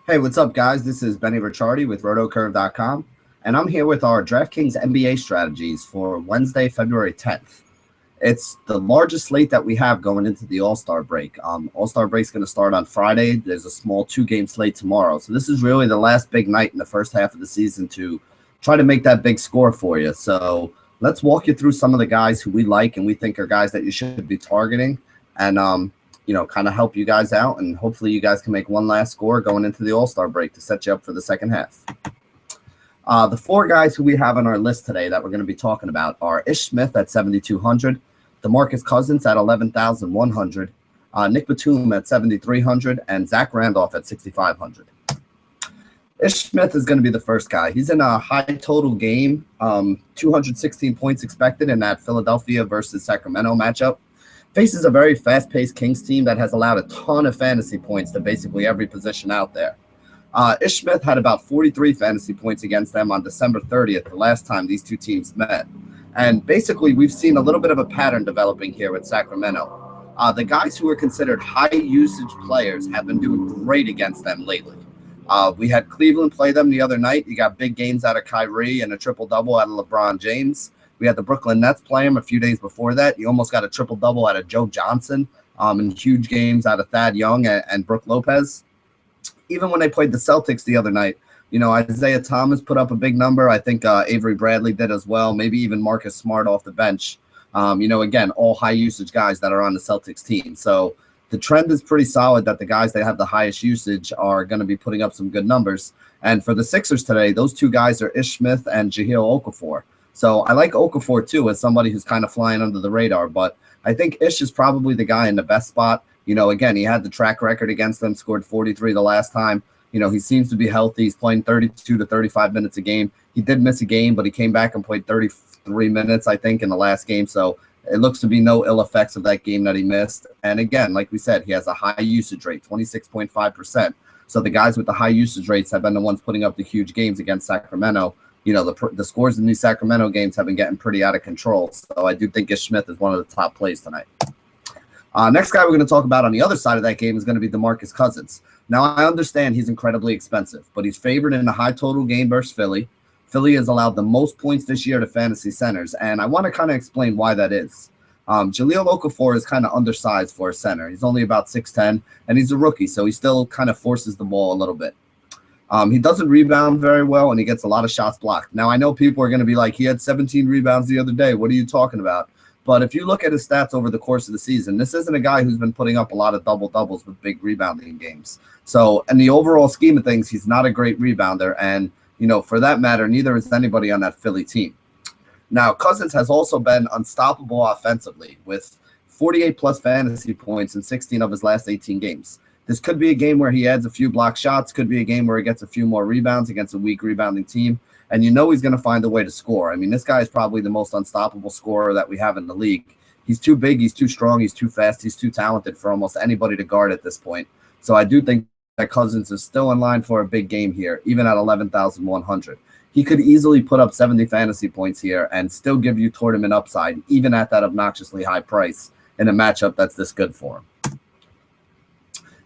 Hey, what's up, guys? This is Benny Ricciardi with rotocurve.com, and I'm here with our DraftKings NBA strategies for Wednesday, February 10th. It's the largest slate that we have going into the All-Star break. All-Star break is going to start on Friday. There's a small two-game slate tomorrow. So this is really the last big night in the first half of the season to try to make that big score for you. So let's walk you through some of the guys who we like and we think are guys that you should be targeting. And kind of help you guys out, and hopefully you guys can make one last score going into the All-Star break to set you up for the second half. The four guys who we have on our list today that we're going to be talking about are Ish Smith at 7,200, DeMarcus Cousins at 11,100, Nick Batum at 7,300, and Zach Randolph at 6,500. Ish Smith is going to be the first guy. He's in a high total game, 216 points expected in that Philadelphia versus Sacramento matchup. Faces a very fast-paced Kings team that has allowed a ton of fantasy points to basically every position out there. Ish Smith had about 43 fantasy points against them on December 30th, the last time these two teams met. And basically, we've seen a little bit of a pattern developing here with Sacramento. The guys who are considered high-usage players have been doing great against them lately. We had Cleveland play them the other night. You got big games out of Kyrie and a triple-double out of LeBron James. We had the Brooklyn Nets play him a few days before that. You almost got a triple-double out of Joe Johnson in huge games out of Thad Young and Brook Lopez. Even when they played the Celtics the other night, Isaiah Thomas put up a big number. I think Avery Bradley did as well, maybe even Marcus Smart off the bench. Again, all high-usage guys that are on the Celtics team. So the trend is pretty solid that the guys that have the highest usage are going to be putting up some good numbers. And for the Sixers today, those two guys are Ish Smith and Jahlil Okafor. So I like Okafor, too, as somebody who's kind of flying under the radar. But I think Ish is probably the guy in the best spot. Again, he had the track record against them, scored 43 the last time. He seems to be healthy. He's playing 32 to 35 minutes a game. He did miss a game, but he came back and played 33 minutes, I think, in the last game. So it looks to be no ill effects of that game that he missed. And again, like we said, he has a high usage rate, 26.5%. So the guys with the high usage rates have been the ones putting up the huge games against Sacramento. The scores in these Sacramento games have been getting pretty out of control. So I do think Ish Smith is one of the top plays tonight. Next guy we're going to talk about on the other side of that game is going to be DeMarcus Cousins. Now, I understand he's incredibly expensive, but he's favored in a high total game versus Philly. Philly has allowed the most points this year to fantasy centers, and I want to kind of explain why that is. Jahlil Okafor is kind of undersized for a center. He's only about 6'10", and he's a rookie, so he still kind of forces the ball a little bit. He doesn't rebound very well, and he gets a lot of shots blocked. Now, I know people are going to be like, he had 17 rebounds the other day. What are you talking about? But if you look at his stats over the course of the season, this isn't a guy who's been putting up a lot of double-doubles with big rebounding games. So in the overall scheme of things, he's not a great rebounder. And, for that matter, neither is anybody on that Philly team. Now, Cousins has also been unstoppable offensively with 48-plus fantasy points in 16 of his last 18 games. This could be a game where he adds a few block shots, could be a game where he gets a few more rebounds against a weak rebounding team, and he's going to find a way to score. I mean, this guy is probably the most unstoppable scorer that we have in the league. He's too big, he's too strong, he's too fast, he's too talented for almost anybody to guard at this point. So I do think that Cousins is still in line for a big game here, even at 11,100. He could easily put up 70 fantasy points here and still give you tournament upside, even at that obnoxiously high price in a matchup that's this good for him.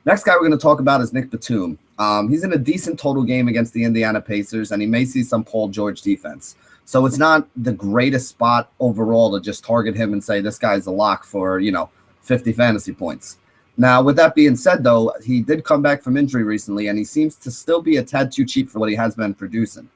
Next guy we're going to talk about is Nick Batum. He's in a decent total game against the Indiana Pacers, and he may see some Paul George defense. So it's not the greatest spot overall to just target him and say this guy's a lock for, 50 fantasy points. Now, with that being said, though, he did come back from injury recently, and he seems to still be a tad too cheap for what he has been producing.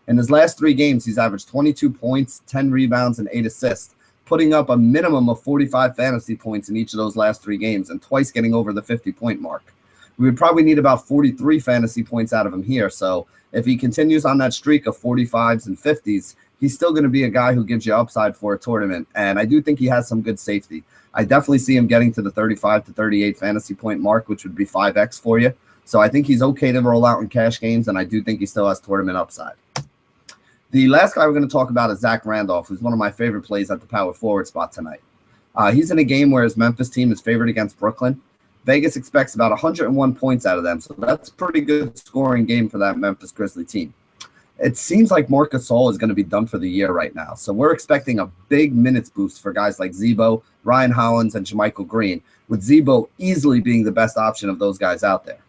In his last 3 games, he's averaged 22 points, 10 rebounds, and 8 assists, putting up a minimum of 45 fantasy points in each of those last 3 games and twice getting over the 50-point mark. We would probably need about 43 fantasy points out of him here. So if he continues on that streak of 45s and 50s, he's still going to be a guy who gives you upside for a tournament. And I do think he has some good safety. I definitely see him getting to the 35 to 38 fantasy point mark, which would be 5x for you. So I think he's okay to roll out in cash games, and I do think he still has tournament upside. The last guy we're going to talk about is Zach Randolph, who's one of my favorite plays at the power forward spot tonight. He's in a game where his Memphis team is favored against Brooklyn. Vegas expects about 101 points out of them, so that's a pretty good scoring game for that Memphis Grizzly team. It seems like Marc Gasol is going to be done for the year right now, so we're expecting a big minutes boost for guys like Zebo, Ryan Hollins, and JaMychal Green, with Zebo easily being the best option of those guys out there.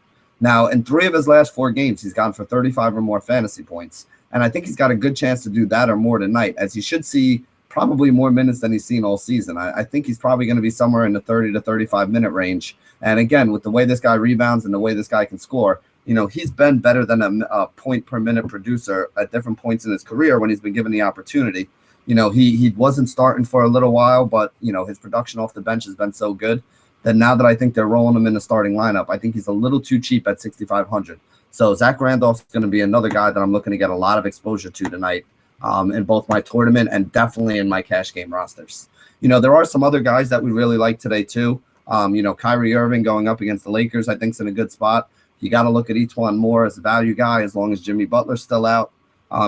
Now, in 3 of his last 4 games, he's gone for 35 or more fantasy points. And I think he's got a good chance to do that or more tonight, as he should see probably more minutes than he's seen all season. I think he's probably going to be somewhere in the 30 to 35-minute range. And again, with the way this guy rebounds and the way this guy can score, he's been better than a point-per-minute producer at different points in his career when he's been given the opportunity. He wasn't starting for a little while, but, his production off the bench has been so good that now that I think they're rolling him in the starting lineup, I think he's a little too cheap at 6,500. So Zach Randolph's going to be another guy that I'm looking to get a lot of exposure to tonight in both my tournament and definitely in my cash game rosters. There are some other guys that we really like today too. Kyrie Irving going up against the Lakers, I think, is in a good spot. You got to look at each one more as a value guy as long as Jimmy Butler's still out.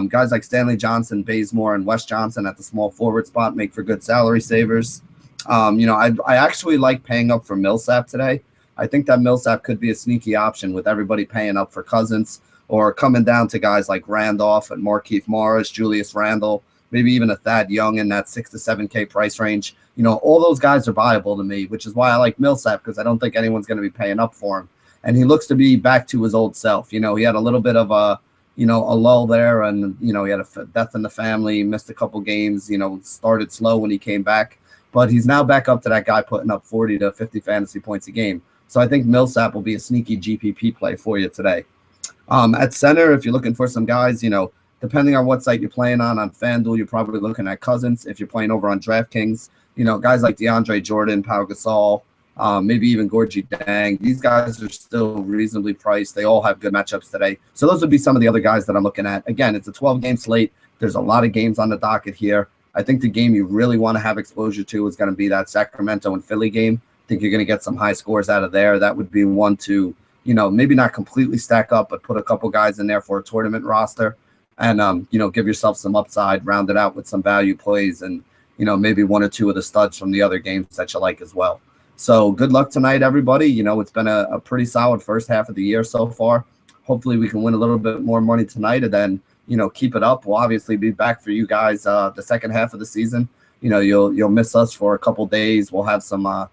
Guys like Stanley Johnson, Bazemore, and Wes Johnson at the small forward spot make for good salary savers. I actually like paying up for Millsap today. I think that Millsap could be a sneaky option with everybody paying up for Cousins or coming down to guys like Randolph and Markieff Morris, Julius Randle, maybe even a Thad Young in that 6 to 7K price range. All those guys are viable to me, which is why I like Millsap, because I don't think anyone's going to be paying up for him. And he looks to be back to his old self. He had a little bit of a lull there, and, he had a death in the family, missed a couple games, started slow when he came back. But he's now back up to that guy putting up 40 to 50 fantasy points a game. So I think Millsap will be a sneaky GPP play for you today. At center, if you're looking for some guys, depending on what site you're playing on FanDuel, you're probably looking at Cousins. If you're playing over on DraftKings, guys like DeAndre Jordan, Pau Gasol, maybe even Gorgie Dang. These guys are still reasonably priced. They all have good matchups today. So those would be some of the other guys that I'm looking at. Again, it's a 12-game slate. There's a lot of games on the docket here. I think the game you really want to have exposure to is going to be that Sacramento and Philly game. I think you're going to get some high scores out of there. That would be one to, maybe not completely stack up, but put a couple guys in there for a tournament roster and, give yourself some upside, round it out with some value plays and, maybe 1 or 2 of the studs from the other games that you like as well. So good luck tonight, everybody. It's been a pretty solid first half of the year so far. Hopefully we can win a little bit more money tonight and then, keep it up. We'll obviously be back for you guys the second half of the season. You'll miss us for a couple days. We'll have some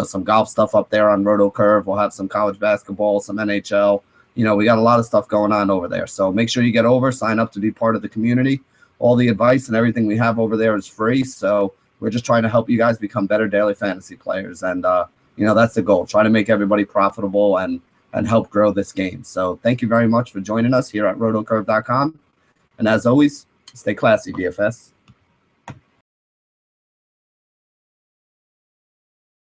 some golf stuff up there on Roto Curve. We'll have some college basketball, some NHL. We got a lot of stuff going on over there. So make sure you get over, sign up to be part of the community. All the advice and everything we have over there is free. So we're just trying to help you guys become better daily fantasy players. And, that's the goal. Try to make everybody profitable and help grow this game. So thank you very much for joining us here at rotocurve.com. And as always, stay classy, DFS.